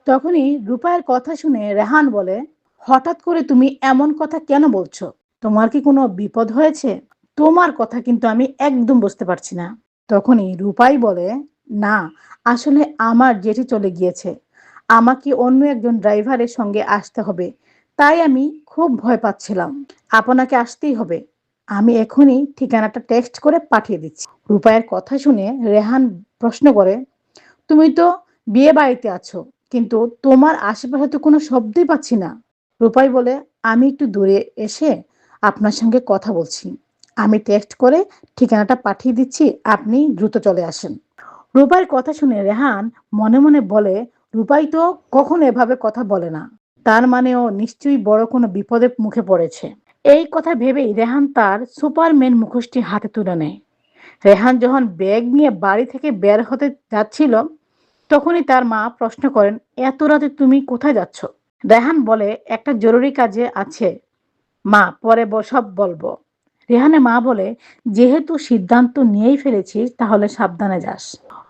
তখনই রূপায়ের কথা শুনে রেহান বলে, হঠাৎ করে তুমি এমন কথা কেন বলছো? তোমার কি কোনো বিপদ হয়েছে? তোমার কথা কিন্তু আমি একদম বুঝতে পারছি না। তখনই রূপাই বলে, না, আসলে আমার জেঠি চলে গিয়েছে, আমাকে অন্য একজন ড্রাইভারের সঙ্গে আসতে হবে, তাই আমি খুব ভয় পাচ্ছিলাম। আপনাকে আসতেই হবে, আমি এখনই ঠিকানাটা টেক্সট করে পাঠিয়ে দিচ্ছি। রূপায়ের কথা শুনে রেহান প্রশ্ন করে, তুমি তো বিয়ে বাড়িতে আছো, কিন্তু তোমার আশেপাশে তো কোনো শব্দই পাচ্ছি না। রূপাই বলে, আমি একটু দূরে এসে আপনার সঙ্গে কথা বলছি, আমি টেক্সট করে ঠিকানাটা পাঠিয়ে দিচ্ছি, আপনি দ্রুত চলে আসেন। রূপাইয়ের কথা শুনে রেহান মনে মনে বলে, রূপাই তো কখনো এভাবে কথা বলে না, তার মানে ও নিশ্চয়ই বড় কোনো বিপদের মুখে পড়েছে। এই কথা ভেবেই রেহান তার সুপারম্যান মুখোশটি হাতে তুলে নেয়। রেহান যখন ব্যাগ নিয়ে বাড়ি থেকে বের হতে যাচ্ছিল, তখনই তার মা প্রশ্ন করেন, এত রাতে তুমি কোথায় যাচ্ছ? রেহান বলে, একটা জরুরি কাজে আছে মা, পরে সব বলবো। রেহানের মা বলে, যেহেতু সিদ্ধান্ত নিয়েই ফেলেছিস তাহলে সাবধানে যাস।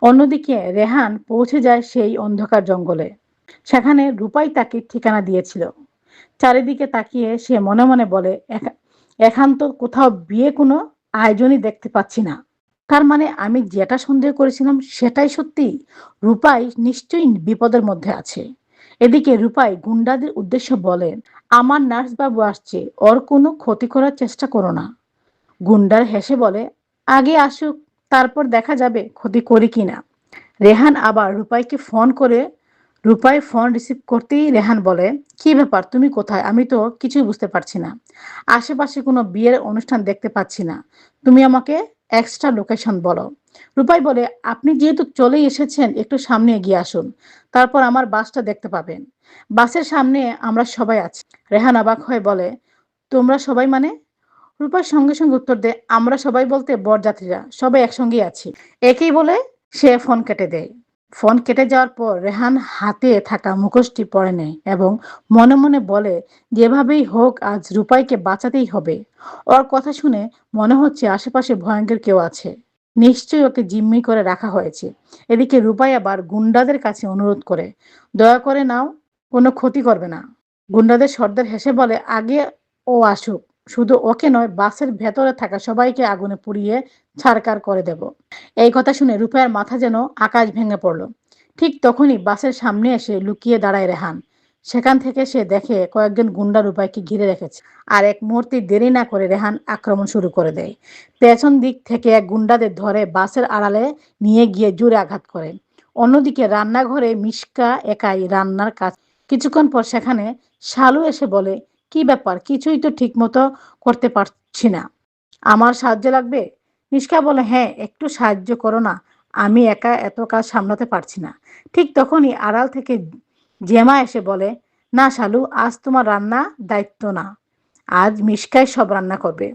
অন্যদিকে রেহান পৌঁছে যায় সেই অন্ধকার জঙ্গলে। সেখানে রূপাই তাকে ঠিকানা দিয়েছিল। চারিদিকে তাকিয়ে সে মনে মনে বলে, এখান তো কোথাও বিয়ে কোনো আয়োজনই দেখতে পাচ্ছি না। তার মানে আমি যেটা সন্দেহ করেছিলাম সেটাই সত্যি, রূপাই নিশ্চয়ই বিপদের মধ্যে আছে। এদিকে রূপাই গুন্ডাদের উদ্দেশ্য বলেন, আমার নার্স বাবু আসছে, ওর কোনো ক্ষতি করার চেষ্টা করো না। গুন্ডার হেসে বলে, আগে আসুক, তারপর দেখা যাবে ক্ষতি করি কিনা। রেহান আবার রূপাইকে ফোন করে, রূপাই ফোন রিসিভ করতেই রেহান বলে, কি ব্যাপার, তুমি কোথায়? আমি তো কিছুই বুঝতে পারছি না, আশেপাশে কোনো বিয়ের অনুষ্ঠান দেখতে পাচ্ছি না, তুমি আমাকে এক্সট্রা লোকেশন বলো। রূপাই বলে, আপনি যেহেতু চলেই এসেছেন একটু সামনে এগিয়ে আসুন, তারপর আমার বাসটা দেখতে পাবেন, বাসের সামনে আমরা সবাই আছি। রেহান অবাক হয়ে বলে, তোমরা সবাই মানে? রূপার সঙ্গে সঙ্গে উত্তর দেয়, আমরা সবাই বলতে বরযাত্রীরা সবাই একসঙ্গেই আছি। একই বলে সে ফোন কেটে দেয়। ফোন কেটে যাওয়ার পর রেহান হাতে থাকা মুখোশটি পরে নেয় এবং মনে মনে বলে, যেভাবেই হোক আজ রূপাইকে বাঁচাতেই হবে। ওর কথা শুনে মনে হচ্ছে আশেপাশে ভয়ঙ্কর কেউ আছে, নিশ্চয়ই ওকে জিম্মি করে রাখা হয়েছে। এদিকে রূপাই আবার গুন্ডাদের কাছে অনুরোধ করে, দয়া করে নাও, কোনো ক্ষতি করবে না। গুন্ডাদের সর্দার হেসে বলে, আগে ও আসুক, শুধু ওকে নয়, বাসের ভেতরে থাকা সবাইকে আগুনে পুড়িয়ে ছারকার করে দেব। এই কথা শুনে রূপাইয়ের মাথা যেন আকাশ ভেঙে পড়ল। ঠিক তখনই বাসের সামনে এসে লুকিয়ে দাঁড়ায় রেহান। সেখান থেকে সে দেখে কয়েকজন গুন্ডা রূপাইকে ঘিরে রেখেছে। আর এক মুহূর্তে দেরি না করে রেহান আক্রমণ শুরু করে দেয়। পেছন দিক থেকে এক গুন্ডাদের ধরে বাসের আড়ালে নিয়ে গিয়ে জোরে আঘাত করে। অন্যদিকে রান্নাঘরে মিশকা একাই রান্নার কাজ। কিছুক্ষণ পর সেখানে শালু এসে বলে, কি ব্যাপার, কিছুই তো ঠিক মতো করতে পারছি না, আমার সাহায্য লাগবে? নিষ্কা বলে, হ্যাঁ, একটু সাহায্য করো না, আমি একা এত কাজ সামলাতে পারছি না। ঠিক তখনই আড়াল থেকে জেমা এসে বলে, না শালু, আজ তোমার রান্না দায়িত্ব না, আজ মিশকাই সব রান্না করবে।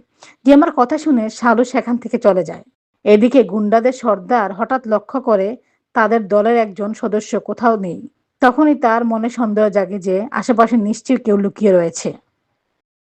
জেমার কথা শুনে শালু সেখান থেকে চলে যায়। এদিকে গুন্ডাদের সর্দার হঠাৎ লক্ষ্য করে তাদের দলের একজন সদস্য কোথাও নেই। তখনই তার মনে সন্দেহ জাগে যে আশেপাশে নিশ্চয়ই কেউ লুকিয়ে রয়েছে।